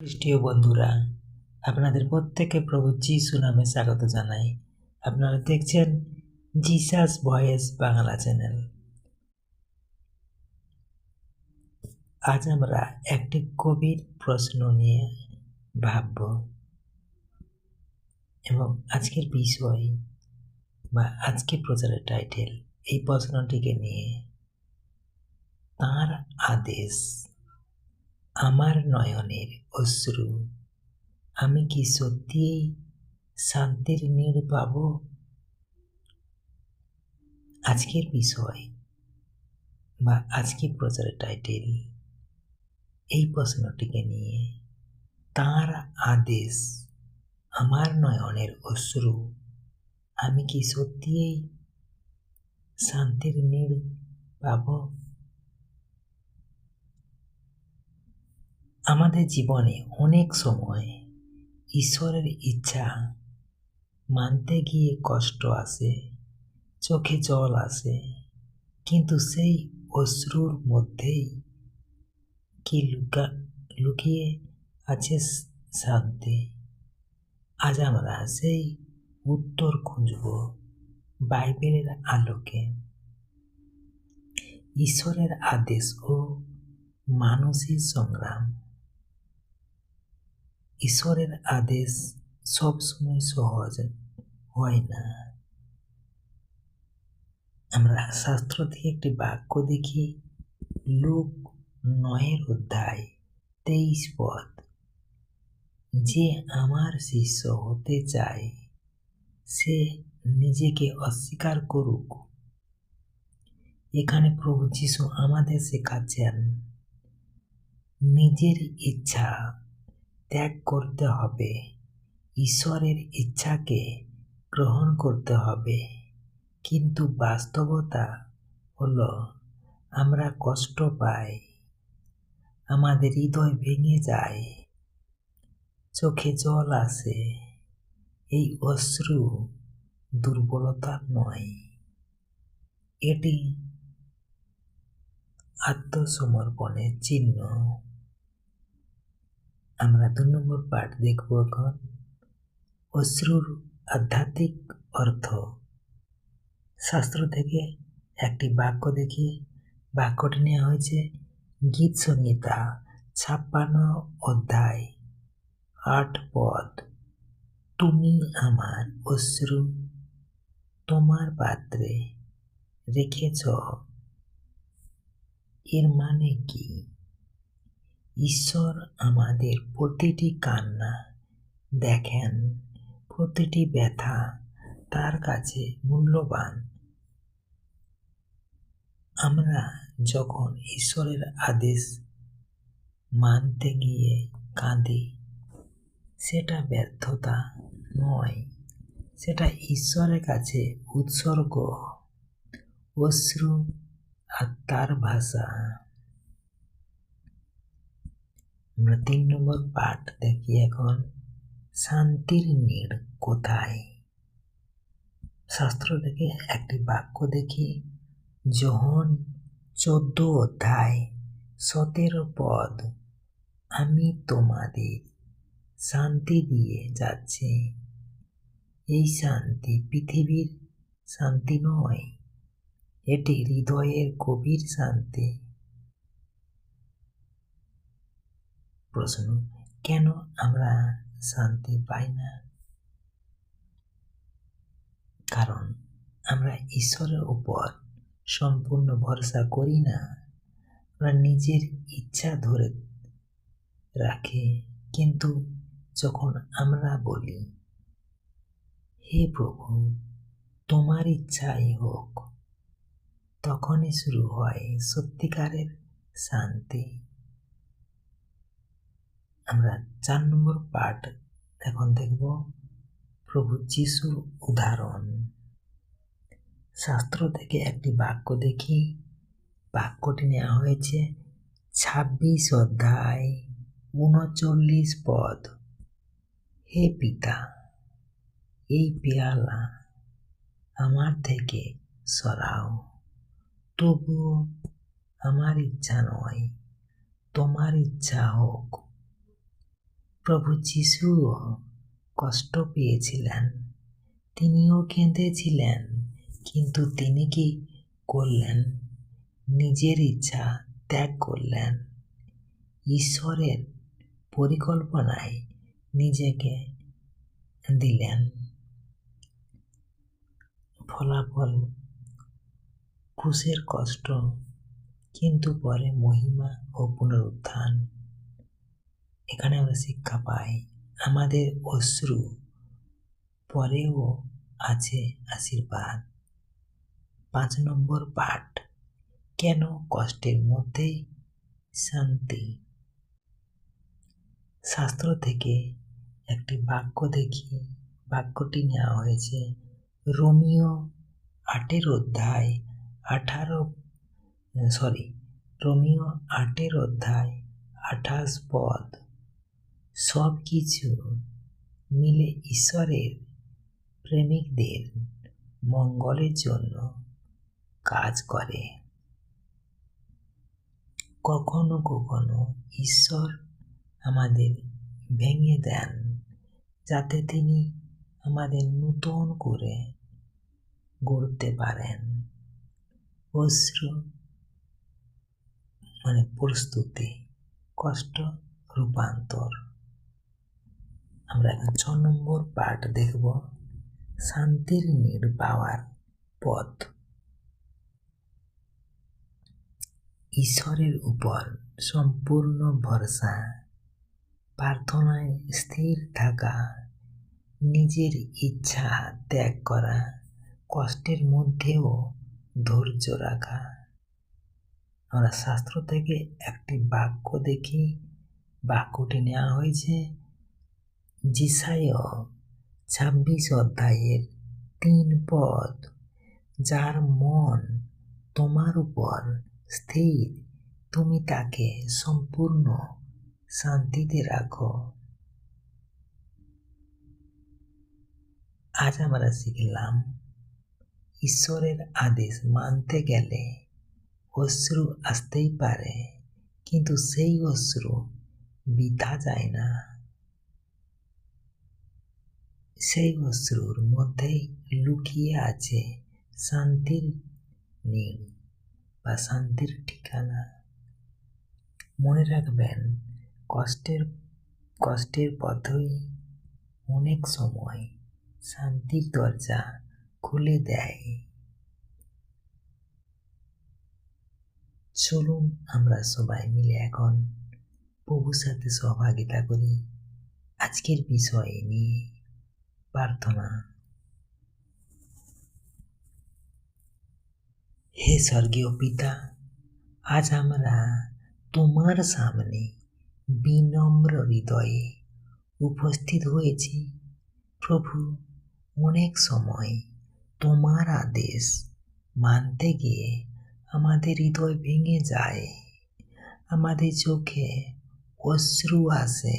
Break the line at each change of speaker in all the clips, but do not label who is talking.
খ্রিস্টীয় বন্ধুরা, আপনাদের প্রত্যেককে প্রভু যিশু নামে স্বাগত জানাই। আপনারা দেখছেন জিসাস ভয়েস বাংলা চ্যানেল। আজ আমরা একটি গভীর প্রশ্ন নিয়ে ভাবব এবং আজকের বিষয় বা আজকের প্রচারের টাইটেল এই প্রশ্নটিকে নিয়ে, তাঁর আদেশ আমার নয়নের অশ্রু, আমি কি সত্যিই শান্তির নীড় পাব? আজকের বিষয় বা আজকের প্রচারের টাইটেল এই প্রশ্নটিকে নিয়ে, তাঁর আদেশ আমার নয়নের অশ্রু, আমি কি সত্যিই শান্তির নীড় পাব? আমাদের জীবনে অনেক সময় ঈশ্বরের ইচ্ছা মানতে গিয়ে কষ্ট আসে, চোখে জল আসে, কিন্তু সেই অশ্রুর মধ্যেই কি লুকিয়ে আছে শান্তি? আজ আমরা সেই উত্তর খুঁজব বাইবেলের আলোকে। ঈশ্বরের আদেশ ও মানুষের সংগ্রাম। ঈশ্বরের আদেশ সবসময় সহজ হয় না। আমরা শাস্ত্র থেকে একটি বাক্য দেখি, লূক 9:23। যে আমার শিষ্য হতে চায় সে নিজেকে অস্বীকার করুক। এখানে প্রভু যিশু আমাদের শেখাচ্ছেন নিজের ইচ্ছা ত্যাগ করতে হবে, ঈশ্বরের ইচ্ছাকে গ্রহণ করতে হবে। কিন্তু বাস্তবতা হলো আমরা কষ্ট পাই, আমাদের হৃদয় ভেঙে যায়, চোখে জল আসে। এই অশ্রু দুর্বলতা নয়, এটি আত্মসমর্পণের চিহ্ন। আমরা 2 নম্বর পাঠ দেখব এখন, অশ্রুর আধ্যাত্মিক অর্থ। শাস্ত্র থেকে একটি বাক্য দেখি, বাক্যটি নেওয়া হয়েছে গীত সংহিতা 56:8। তুমি আমার অশ্রু তোমার পাত্রে রেখেছ। এর মানে কি? ঈশ্বর আমাদের প্রতিটি কান্না দেখেন, প্রতিটি ব্যথা তার কাছে মূল্যবান। আমরা যখন ঈশ্বরের আদেশ মানতে গিয়ে কাঁদি, সেটা ব্যর্থতা নয়, সেটা ঈশ্বরের কাছে উৎসর্গ। অশ্রু আত্মার ভাষা। আমরা 3 নম্বর পাঠ দেখি এখন, শান্তির নীড় কোথায়? শাস্ত্র থেকে একটি বাক্য দেখি, যোহন 14:17। আমি তোমাদের শান্তি দিয়ে যাচ্ছি। এই শান্তি পৃথিবীর শান্তি নয়, এটি হৃদয়ের গভীর শান্তি। প্রশ্ন, কেন আমরা শান্তি পাই না? কারণ আমরা ঈশ্বরের উপর সম্পূর্ণ ভরসা করি না। আমরা নিজের ইচ্ছা ধরে রাখি। কিন্তু যখন আমরা বলি, হে প্রভু তোমার ইচ্ছাই হোক, তখনই শুরু হয় সত্যিকারের শান্তি। আমরা 4 নম্বর পাঠ এখন দেখব, প্রভু যিশুর উদাহরণ। শাস্ত্র থেকে একটি বাক্য দেখি, বাক্যটি নেওয়া হয়েছে 26:39। হে পিতা, এই পেয়ালা আমার থেকে সরাও, তবুও আমার ইচ্ছা নয় তোমার ইচ্ছা হোক। প্রভু যিশুও কষ্ট পেয়েছিলেন, তিনিও কেঁদেছিলেন, কিন্তু তিনি কি করলেন? নিজের ইচ্ছা ত্যাগ করলেন, ঈশ্বরের পরিকল্পনায় নিজেকে দিলেন। ফলাফল ক্রুশের কষ্ট, কিন্তু পরে মহিমা ও পুনরুত্থান। এখানে আমরা শিক্ষা পাই, আমাদের অশ্রু পরেও আছে আশীর্বাদ। 5 নম্বর পাঠ, কেন কষ্টের মধ্যেই শান্তি। শাস্ত্র থেকে একটি বাক্য দেখি, বাক্যটি নেওয়া হয়েছে রোমিও 8 অধ্যায় 28 পদ। সব কিছু মিলে ঈশ্বরের প্রেমিকদের মঙ্গলের জন্য কাজ করে। কখনো কখনো ঈশ্বর আমাদের ভেঙে দেন, যাতে তিনি আমাদের নতুন করে গড়তে পারেন। অশ্রু প্রস্তুতি, কষ্ট রূপান্তর। আমরা এখন 6 নম্বর পাঠ দেখব, শান্তির নীড় পাওয়ার পথ। ঈশ্বরের উপর সম্পূর্ণ ভরসা, প্রার্থনায় স্থির থাকা, নিজের ইচ্ছা ত্যাগ করা, কষ্টের মধ্যেও ধৈর্য রাখা। আমরা শাস্ত্র থেকে একটি বাক্য দেখি, বাক্যটি নেওয়া হয়েছে যেসায়া 26 অধ্যায়ের 3 পদ। যার মন তোমার উপর স্থির, তুমি তাকে সম্পূর্ণ শান্তিতে রাখো। আজ আমরা শিখলাম, ঈশ্বরের আদেশ মানতে গেলে অশ্রু আসতেই পারে, কিন্তু সেই অশ্রু বৃথা যায় না। সেই অশ্রুর মধ্যেই লুকিয়ে আছে শান্তির নীড় বা শান্তির ঠিকানা। মনে রাখবেন, কষ্টের পথই অনেক সময় শান্তির দরজা খুলে দেয়। চলুন আমরা সবাই মিলে এখন প্রভুর সাথে সহভাগিতা করি আজকের বিষয় নিয়ে। প্রার্থনা। হে স্বর্গীয় পিতা, আজ আমরা তোমার সামনে বিনম্র হৃদয়ে উপস্থিত হয়েছি। প্রভু, অনেক সময় তোমার আদেশ মানতে গিয়ে আমাদের হৃদয় ভেঙে যায়, আমাদের চোখে অশ্রু আসে,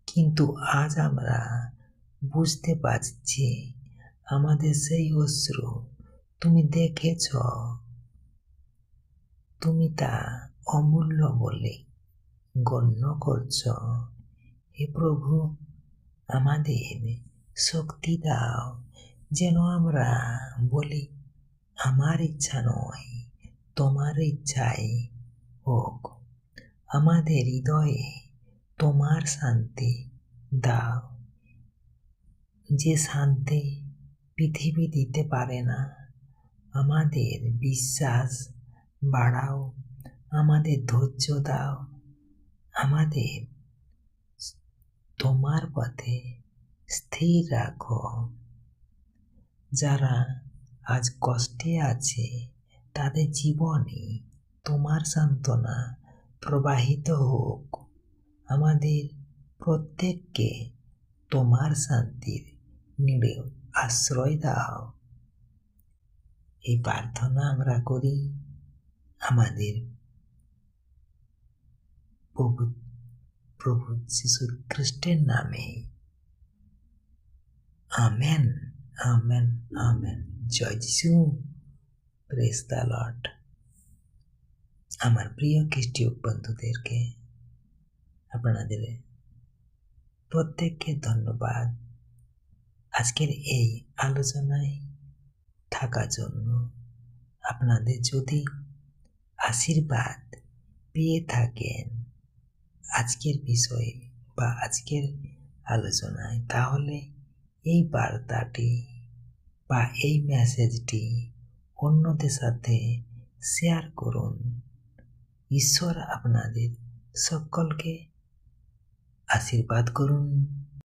কিন্তু আজ আমরা বুঝতে পারছি আমাদের সেই অশ্রু তুমি দেখেছ, তুমি তা অমূল্য বলে গণ্য করছ। হে প্রভু, আমাদের শক্তি দাও, যেন আমরা বলি, আমার ইচ্ছা নয়, তোমার ইচ্ছাই হোক। আমাদের হৃদয়ে তোমার শান্তি দাও, যে শান্তি পৃথিবী দিতে পারে না। আমাদের বিশ্বাস বাড়াও, আমাদের ধৈর্য দাও, আমাদের তোমার পথে স্থির রাখো। যারা আজ কষ্টে আছে, তাদের জীবনে তোমার সান্ত্বনা প্রবাহিত হোক। আমাদের প্রত্যেককে তোমার শান্তির নীড়ে আশ্রয় দাও। এই প্রার্থনা আমরা করি আমাদের প্রভু যীশু খ্রিস্টের নামে। Amen, amen, amen. জয় যিশু, প্রেজ দ্য লর্ড। আমার প্রিয় খ্রিস্টীয় বন্ধুদেরকে আপনাদের প্রত্যেককে ধন্যবাদ আজকের এই আলোচনায় থাকার জন্য। আপনাদের যদি আশীর্বাদ পেয়ে থাকেন আজকের বিষয়ে বা আজকের আলোচনায়, তাহলে এই বার্তাটি বা এই মেসেজটি অন্যদের সাথে শেয়ার করুন। ঈশ্বর আপনাদের সকলকে আশীর্বাদ করুন।